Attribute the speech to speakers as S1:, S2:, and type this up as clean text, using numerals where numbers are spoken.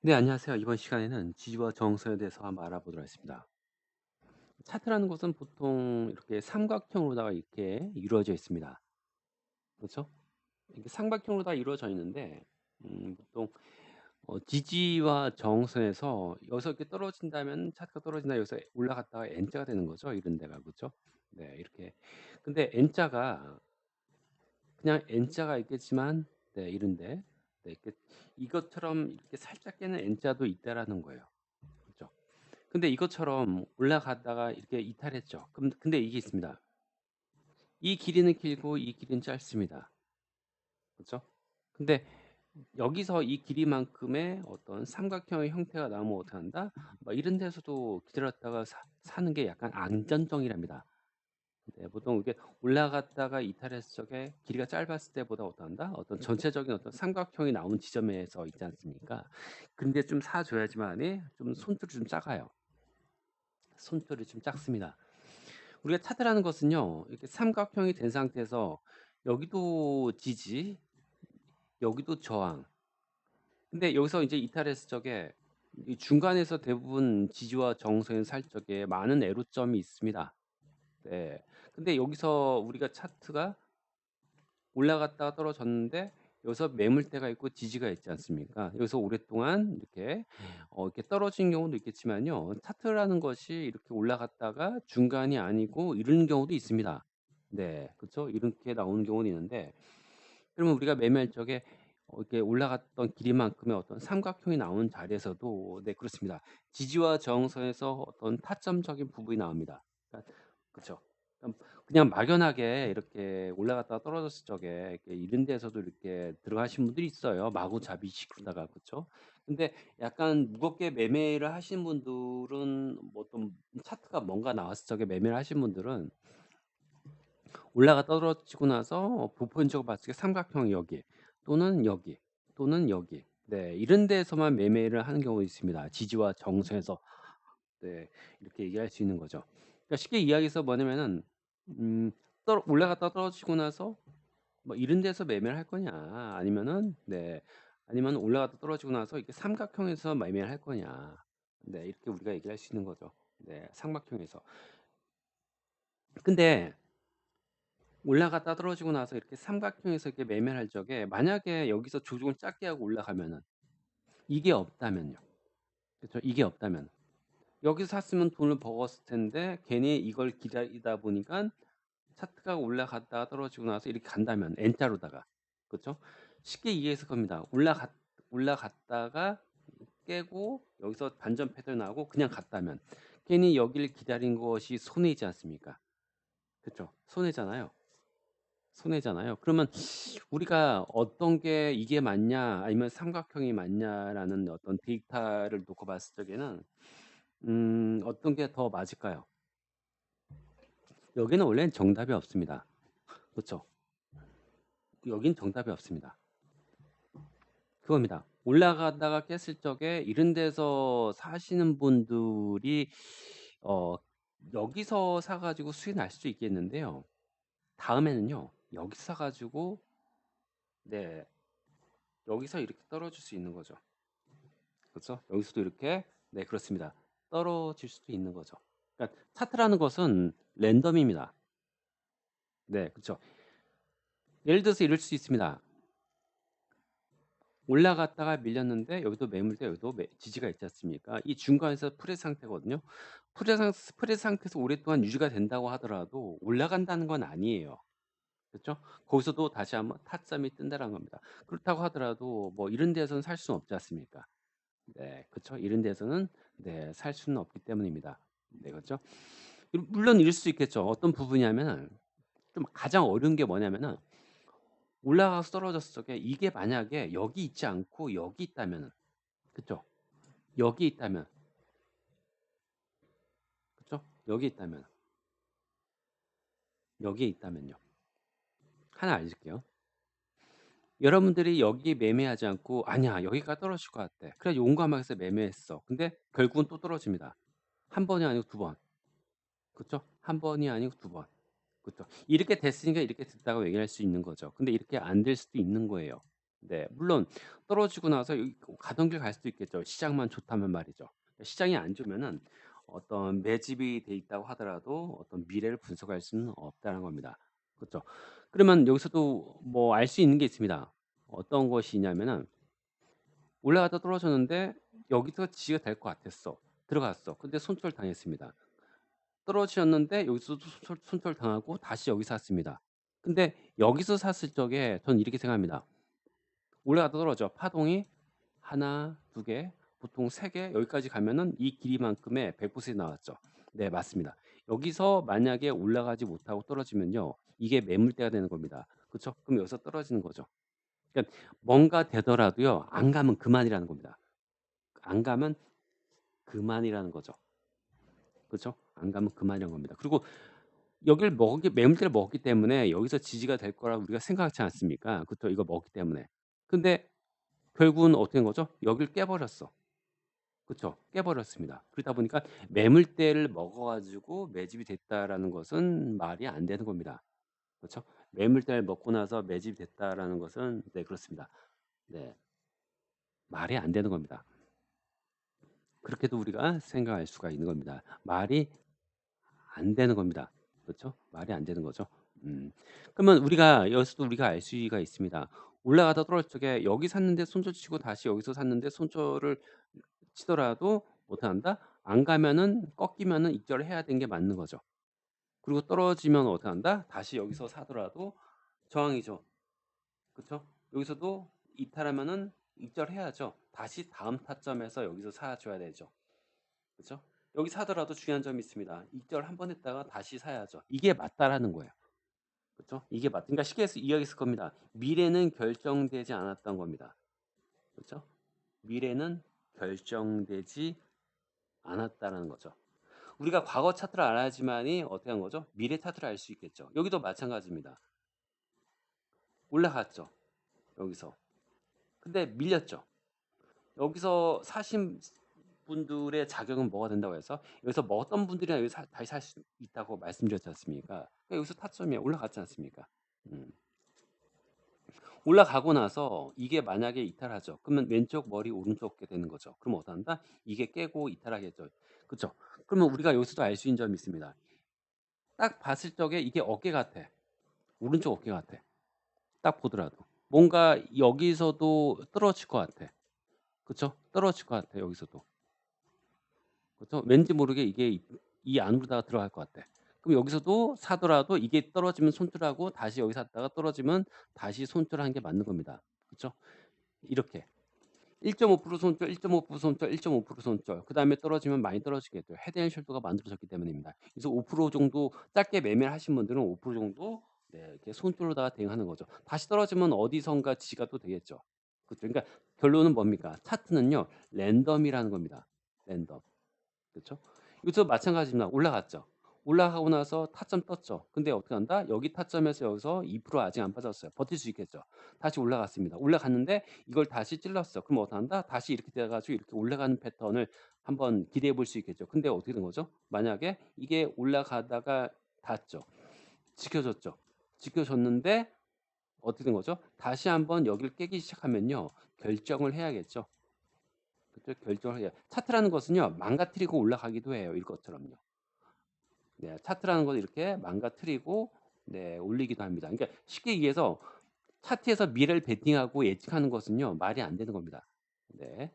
S1: 네, 안녕하세요. 이번 시간에는 지지와 정서에 대해서 한번 알아보도록 하겠습니다. 차트라는 것은 보통 이렇게 삼각형으로다가 이렇게 이루어져 있습니다. 그렇죠? 이렇게 삼각형으로 다 이루어져 있는데 보통 지지와 정서에서 여기서 이렇게 떨어진다면 차트가 떨어진다 여기서 올라갔다가 N자가 되는 거죠. 이런 데가 그렇죠? 네, 이렇게. 근데 N자가 그냥 N자가 있겠지만 네, 이런데 네, 이렇게 이것처럼 이렇게 살짝 깨는 N자도 있다라는 거예요. 그렇죠? 근데 이것처럼 올라갔다가 이렇게 이탈했죠. 그럼 근데 이게 있습니다. 이 길이는 길고 이 길이는 짧습니다. 그렇죠? 근데 여기서 이 길이만큼의 어떤 삼각형의 형태가 나오면 어떻게 한다? 뭐 이런 데서도 기다렸다가 사는 게 약간 안전정이랍니다. 네, 보통 이게 올라갔다가 이탈했을 적에 길이가 짧았을 때보다 어떠한다? 어떤 전체적인 어떤 삼각형이 나온 지점에서 있지 않습니까? 근데 좀 사줘야지만이 좀 손줄이 좀 작아요. 손줄이 좀 작습니다. 우리가 차트라는 것은요. 이렇게 삼각형이 된 상태에서 여기도 지지, 여기도 저항. 근데 여기서 이제 이탈했을 적에 이 중간에서 대부분 지지와 정성에 살 적에 많은 애로점이 있습니다. 네. 근데 여기서 우리가 차트가 올라갔다가 떨어졌는데 여기서 매물대가 있고 지지가 있지 않습니까? 여기서 오랫동안 이렇게 이렇게 떨어진 경우도 있겠지만요. 차트라는 것이 이렇게 올라갔다가 중간이 아니고 이런 경우도 있습니다. 네. 그쵸? 이렇게 나오는 경우는 있는데 그러면 우리가 매매할 적에 이렇게 올라갔던 길이만큼의 어떤 삼각형이 나오는 자리에서도 네, 그렇습니다. 지지와 저항선에서 어떤 타점적인 부분이 나옵니다. 그러니까 그쵸. 그냥 막연하게 이렇게 올라갔다가 떨어졌을 적에 이렇게 이런 데서도 이렇게 들어가신 분들이 있어요. 마구잡이식으로다가 그쵸. 근데 약간 무겁게 매매를 하신 분들은 뭐 어떤 차트가 뭔가 나왔을 적에 매매를 하신 분들은 올라가 떨어지고 나서 보편적으로 봤을 때 삼각형이 여기 또는 여기 또는 여기 네, 이런 데에서만 매매를 하는 경우가 있습니다. 지지와 정선에서 네, 이렇게 얘기할 수 있는 거죠. 그러니까 쉽게 이야기해서 뭐냐면은 올라갔다 떨어지고 나서 뭐 이런 데서 매매를 할 거냐 아니면은 네, 아니면 올라갔다 떨어지고 나서 이렇게 삼각형에서 매매를 할 거냐 네, 이렇게 우리가 얘기할 수 있는 거죠. 네, 삼각형에서. 근데 올라갔다 떨어지고 나서 이렇게 삼각형에서 이렇게 매매를 할 적에 만약에 여기서 조정을 짧게 하고 올라가면은 이게 없다면요. 그렇죠? 이게 없다면 여기서 샀으면 돈을 벌었을 텐데 괜히 이걸 기다리다 보니까 차트가 올라갔다가 떨어지고 나서 이렇게 간다면 N자로다가 그렇죠? 쉽게 이해해서 겁니다. 올라갔다가 깨고 여기서 반전 패턴 나오고 그냥 갔다면 괜히 여기를 기다린 것이 손해이지 않습니까? 그렇죠? 손해잖아요. 손해잖아요. 그러면 우리가 어떤 게 이게 맞냐 아니면 삼각형이 맞냐라는 어떤 데이터를 놓고 봤을 적에는 어떤 게 더 맞을까요? 여기는 원래는 정답이 없습니다. 그렇죠? 여긴 정답이 없습니다. 그겁니다. 올라가다가 깼을 적에 이런 데서 사시는 분들이 어 여기서 사 가지고 수익 날 수도 있겠는데요. 다음에는요. 여기서 사 가지고 네, 여기서 이렇게 떨어질 수 있는 거죠. 그렇죠? 여기서도 이렇게 네, 그렇습니다. 떨어질 수도 있는 거죠. 그러니까 차트라는 것은 랜덤입니다. 네, 그렇죠. 예를 들어서 이럴 수 있습니다. 올라갔다가 밀렸는데 여기도 매물대 여기도 지지가 있지 않습니까? 이 중간에서 프레 상태거든요. 프레 상태에서 오랫동안 유지가 된다고 하더라도 올라간다는 건 아니에요. 그렇죠? 거기서도 다시 한번 타점이 뜬다는 겁니다. 그렇다고 하더라도 뭐 이런 데서는 살 수는 없지 않습니까? 네, 그렇죠. 이런 데서는 네, 살 수는 없기 때문입니다. 네, 그렇죠. 물론 이럴 수 있겠죠. 어떤 부분이냐면은 좀 가장 어려운 게 뭐냐면은 올라가서 떨어졌을 적에 이게 만약에 여기 있지 않고 여기 있다면은 그쵸? 여기 있다면 그쵸? 여기 있다면 여기에 있다면요. 하나 알려줄게요. 여러분들이 여기 매매하지 않고 아니야 여기가 떨어질 것 같아. 그래 용감하게 해서 매매했어. 근데 결국은 또 떨어집니다. 한 번이 아니고 두 번. 그쵸? 한 번이 아니고 두 번. 그쵸? 이렇게 됐으니까 이렇게 됐다고 얘기할 수 있는 거죠. 근데 이렇게 안 될 수도 있는 거예요. 네. 물론 떨어지고 나서 여기 가던 길 갈 수도 있겠죠. 시장만 좋다면 말이죠. 시장이 안 좋으면은 어떤 매집이 돼 있다고 하더라도 어떤 미래를 분석할 수는 없다는 겁니다. 그죠? 그러면 여기서도 뭐 알 수 있는 게 있습니다. 어떤 것이냐면은 올라가다 떨어졌는데 여기서 지지가 될 것 같았어. 들어갔어. 근데 손절당했습니다. 떨어지셨는데 여기서도 손절당하고 다시 여기 샀습니다. 근데 여기서 샀을 적에 저는 이렇게 생각합니다. 올라가다 떨어져. 파동이 하나, 두 개, 보통 세 개 여기까지 가면은 이 길이만큼의 100% 나왔죠. 네, 맞습니다. 여기서 만약에 올라가지 못하고 떨어지면요. 이게 매물대가 되는 겁니다. 그렇죠? 그럼 여기서 떨어지는 거죠. 그러니까 뭔가 되더라도요. 안 가면 그만이라는 겁니다. 안 가면 그만이라는 거죠. 그렇죠? 안 가면 그만이라는 겁니다. 그리고 여기를 먹기 매물대를 먹기 때문에 여기서 지지가 될 거라고 우리가 생각하지 않습니까? 그렇죠? 이거 먹기 때문에. 근데 결국은 어떻게 된 거죠? 여기를 깨버렸어. 그쵸. 깨버렸습니다. 그러다 보니까 매물대를 먹어 가지고 매집이 됐다라는 것은 말이 안 되는 겁니다. 그렇죠? 매물대를 먹고 나서 매집이 됐다라는 것은 네 그렇습니다. 네. 말이 안 되는 겁니다. 그렇게도 우리가 생각할 수가 있는 겁니다. 말이 안 되는 겁니다. 그렇죠? 말이 안 되는 거죠. 음. 그러면 우리가 여기서도 우리가 알 수가 있습니다. 올라가다 떨어질 적에 여기 샀는데 손절 치고 다시 여기서 샀는데 손절을 치더라도 못한다? 안 가면은 꺾이면은 익절을 해야 되는 게 맞는 거죠. 그리고 떨어지면 어떡한다? 다시 여기서 사더라도 저항이죠. 그쵸? 여기서도 이탈하면은 익절해야죠. 다시 다음 타점에서 여기서 사 줘야 되죠. 그쵸? 여기 사더라도 중요한 점이 있습니다. 익절 한 번 했다가 다시 사야죠. 이게 맞다라는 거예요. 그쵸? 이게 맞 그러니까 쉽게 해서 이야기했을 겁니다. 미래는 결정되지 않았던 겁니다. 그쵸? 미래는 결정되지 않았다라는 거죠. 우리가 과거 차트를 알아야지만이 어떻게 한 거죠? 미래 차트를 알 수 있겠죠. 여기도 마찬가지입니다. 올라갔죠. 여기서. 근데 밀렸죠. 여기서 사신 분들의 자격은 뭐가 된다고 해서 여기서 뭐 어떤 분들이나 여기 다시 살 수 있다고 말씀드렸지 않습니까? 그러니까 여기서 타점이 올라갔지 않습니까? 음. 올라가고 나서 이게 만약에 이탈하죠. 그러면 왼쪽 머리 오른쪽 어깨 되는 거죠. 그럼 어떡한다? 이게 깨고 이탈하겠죠. 그쵸? 그러면 우리가 여기서도 알 수 있는 점이 있습니다. 딱 봤을 적에 이게 어깨 같아. 오른쪽 어깨 같아. 딱 보더라도. 뭔가 여기서도 떨어질 것 같아. 그쵸? 떨어질 것 같아 여기서도. 그쵸? 왠지 모르게 이게 이 안으로다가 들어갈 것 같아. 그럼 여기서도 사더라도 이게 떨어지면 손절하고 다시 여기 샀다가 떨어지면 다시 손절하는 게 맞는 겁니다. 그쵸? 이렇게 1.5% 손절, 1.5% 손절, 1.5% 손절. 그다음에 떨어지면 많이 떨어지겠죠. 헤드 앤 숄더가 만들어졌기 때문입니다. 그래서 5% 정도 짧게 매매를 하신 분들은 5% 정도 네, 이렇게 손절로다가 대응하는 거죠. 다시 떨어지면 어디선가 지가 또 되겠죠. 그렇죠. 그러니까 결론은 뭡니까? 차트는요. 랜덤이라는 겁니다. 랜덤. 그렇죠? 이것도 마찬가지입니다. 올라갔죠. 올라가고 나서 타점 떴죠. 근데 어떻게 한다? 여기 타점에서 여기서 2% 아직 안 빠졌어요. 버틸 수 있겠죠. 다시 올라갔습니다. 올라갔는데 이걸 다시 찔렀어. 그럼 어떻게 한다? 다시 이렇게 돼 가지고 이렇게 올라가는 패턴을 한번 기대해 볼 수 있겠죠. 근데 어떻게 된 거죠? 만약에 이게 올라가다가 닿았죠. 지켜졌죠. 지켜졌는데 어떻게 된 거죠? 다시 한번 여기를 깨기 시작하면요. 결정을 해야겠죠. 그죠? 결정을 해야. 차트라는 것은요. 망가뜨리고 올라가기도 해요. 이것처럼요. 네, 차트라는 걸 이렇게 망가뜨리고 네, 올리기도 합니다. 그러니까 쉽게 얘기해서 차트에서 미래를 베팅하고 예측하는 것은요. 말이 안 되는 겁니다. 네.